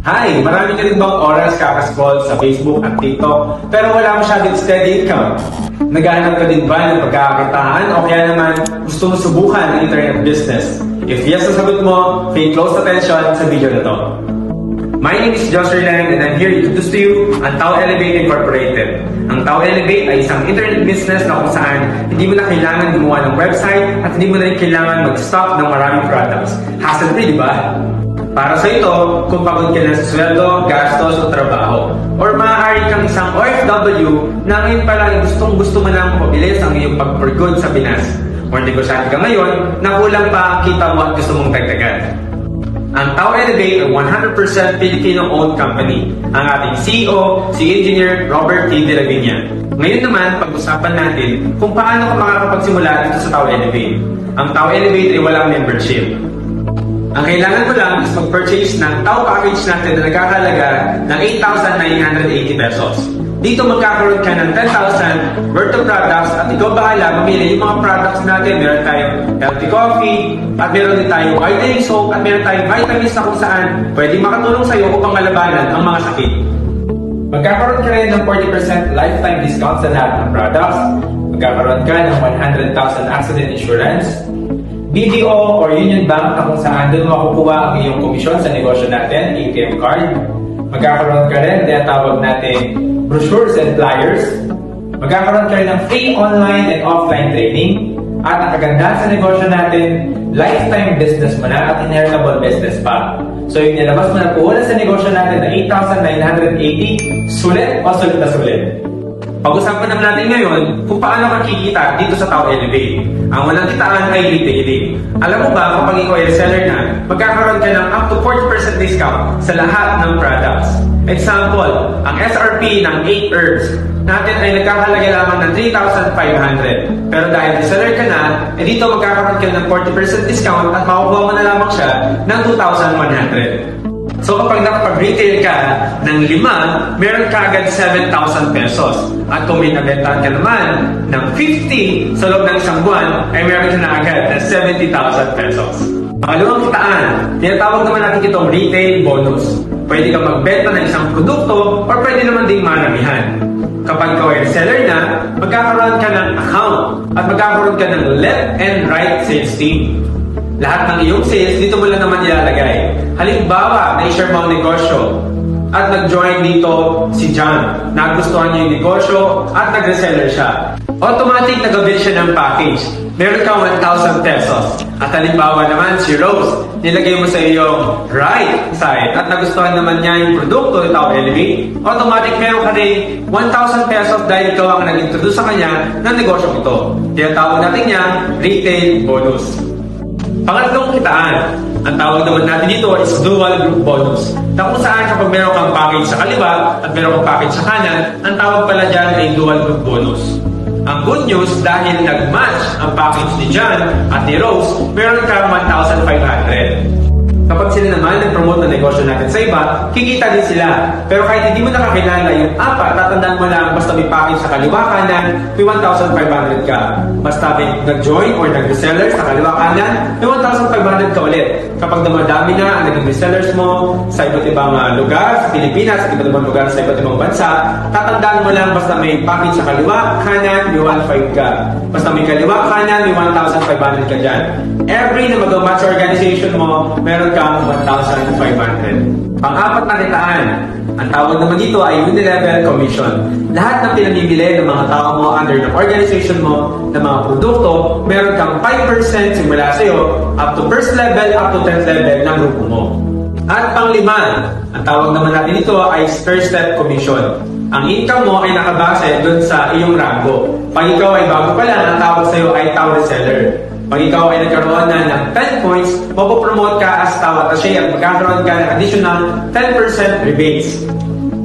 Hi! Marami ka rin bang oras kakascroll sa Facebook at TikTok pero wala masyadong steady income? Naghahanap ka din ba ng pagkakakitaan o kaya naman gusto mo subukan ang internet business? If yes ang sagot mo, pay close attention sa video na to. My name is Josh Erland and I'm here to introduce to you ang Tao Elevate Incorporated. Ang Tao Elevate ay isang internet business na kung saan hindi mo na kailangan gumawa ng website at hindi mo na rin kailangan mag-stock ng maraming products. Hassle-free, di ba? Para sa ito, kung pagod ka na sa sweldo, gastos o trabaho, or maaari kang isang OFW na ngayon pa lang gustong-gusto mo nang mapabilis ang iyong pag-for-good sa Pinas, or negosyante ka ngayon na kulang pa ang kita mo at gusto mong dagdagan. Ang Tao Elevate ay 100% Filipino-owned company. Ang ating CEO, si Engineer Robert T. De La Viña. Ngayon naman, pag-usapan natin kung paano ka makakapagsimula dito sa Tao Elevate. Ang Tao Elevate ay walang membership. Ang kailangan mo lang is mag-purchase ng Tao package natin na nagkakalaga ng 8,980 pesos. Dito magkakaroon ka ng 10,000 worth of products at ikaw bahala mamili yung mga products natin. Meron tayong healthy coffee at meron din tayong whitening soap at meron tayong vitamins na kung saan pwede makatulong sa iyo upang malabanan ang mga sakit. Magkakaroon ka rin ng 40% lifetime discount sa lahat ng products. Magkakaroon ka ng 100,000 accident insurance, BDO or Union Bank na kung saan doon makukuha ang iyong komisyon sa negosyo natin, ATM card. Magkakaroon ka rin, tinatawag natin brochures and flyers. Magkakaroon ka rin ng free online and offline training. At ang kagandahan sa negosyo natin, lifetime business mo na at inheritable business pa. So yung nilabas mo na po sa negosyo natin na 8,980, sulit o sulit na sulit. Pag-usapan naman natin ngayon kung paano ka kikita dito sa Tao Elevate. Ang walang kitaan ay retailing. Alam mo ba kapag ikaw ay reseller na, magkakaroon ka ng up to 40% discount sa lahat ng products. Example, ang SRP ng 8 herbs natin ay nagkakalaga lamang ng 3,500. Pero dahil reseller ka na, dito magkakaroon ka ng 40% discount at makukuha mo na lamang siya ng 2,100. So kapag nakapag-retail ka ng 5, meron ka agad 7,000 pesos. At kung may nabentahan ka naman ng 50 sa loob ng isang buwan, ay meron ka na agad ng 70,000 pesos. Pangalawang kitaan, tinatawag naman natin itong retail bonus. Pwede kang magbenta ng isang produkto or pwede naman ding maramihan. Kapag ikaw ay seller na, magkakaroon ka ng account at magkakaroon ka ng left and right sales team. Lahat ng iyong sales, dito mo lang naman ilalagay. Halimbawa, na-share mo ang negosyo at nag-join dito si John. Nagustuhan niya yung negosyo at nag-reseller siya. Automatic nag-avail siya ng package. Meron ka 1,000 pesos. At halimbawa naman si Rose, nilagay mo sa iyong right side at nagustuhan naman niya yung produkto ng Tao Elevate. Automatic meron ka rin 1,000 pesos dahil ikaw ang nag-introduce sa kanya ng negosyo ito. Tinatawag natin niya retail bonus. Pangatlong kitaan, ang tawag naman natin dito is dual group bonus. Na kung saan kapag meron kang package sa kaliwa at meron kang package sa kanan, ang tawag pala dyan ay dual group bonus. Ang good news, dahil nag-match ang package ni John at ni Rose, meron kang 1,500. Kapag sila naman nag-promote ng negosyo natin sa iba, kikita din sila. Pero kahit hindi mo nakakilala yung apat, tatandaan mo lang basta may package sa kaliwa kanan, may 1,500 ka. Basta may nag-join or nag-reseller sa kaliwa kanan, may 1,500 ka ulit. Kapag dumadami na ang naging resellers mo sa iba't ibang lugar, sa Pilipinas, sa iba't ibang lugar sa iba't ibang bansa, tatandaan mo lang basta may package sa kaliwa kanan, may 1,500 ka. Basta may kaliwa kanan, may 1,500 ka dyan. Every na mag-match organization mo, meron kang 1,500. Pang-apat na kitaan, ang tawag naman dito ay unilevel commission. Lahat ng pinamimili ng mga tao mo under ng organization mo, ng mga produkto, meron kang 5% simula sa iyo, up to first level, up to 10th level ng grupo mo. At pang-lima, ang tawag naman natin dito ay first step commission. Ang income mo ay nakabase doon sa iyong rango. Pag ikaw ay bago pa lang, ang tawag sa iyo ay Tao Reseller. Pag ikaw ay nagkaroon na ng 10 points, mapopromote ka as Tao Attaché at magkakaroon ka ng additional 10% rebates.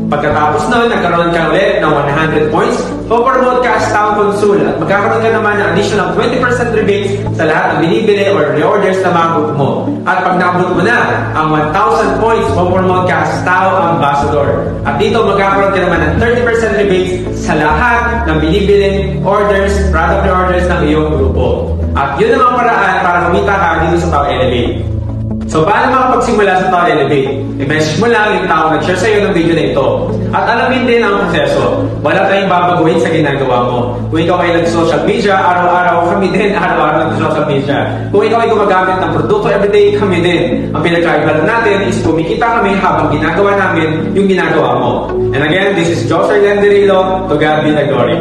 Pagkatapos nun, nagkaroon ka ulit ng 100 points, mapopromote ka as Tao Consul at magkakaroon ka naman ng additional 20% rebates sa lahat ng binibili or reorders na mga group mo. At pag naabot mo na ang 1,000 points, mapopromote ka as Tao Ambassador. At dito magkakaroon ka naman ng 30% rebates sa lahat ng binibiling orders, product reorders ng iyong grupo. At yun ang mga paraan para kumita ka dito sa Tao Elevate. So, paano makapagsimula sa Tao Elevate? I-message mo lang yung tao nag-share sa'yo ng video na ito. At alamin din ang proseso. Wala tayong babaguhin sa ginagawa mo. Kung ikaw ay nag-social media, araw-araw kami din, araw-araw nag-social media. Kung ikaw ay gumagamit ng produkto everyday, kami din. Ang pinagkaiba lang natin is kumikita kami habang ginagawa namin yung ginagawa mo. And again, this is Joshua Lenderilo. To God be the glory.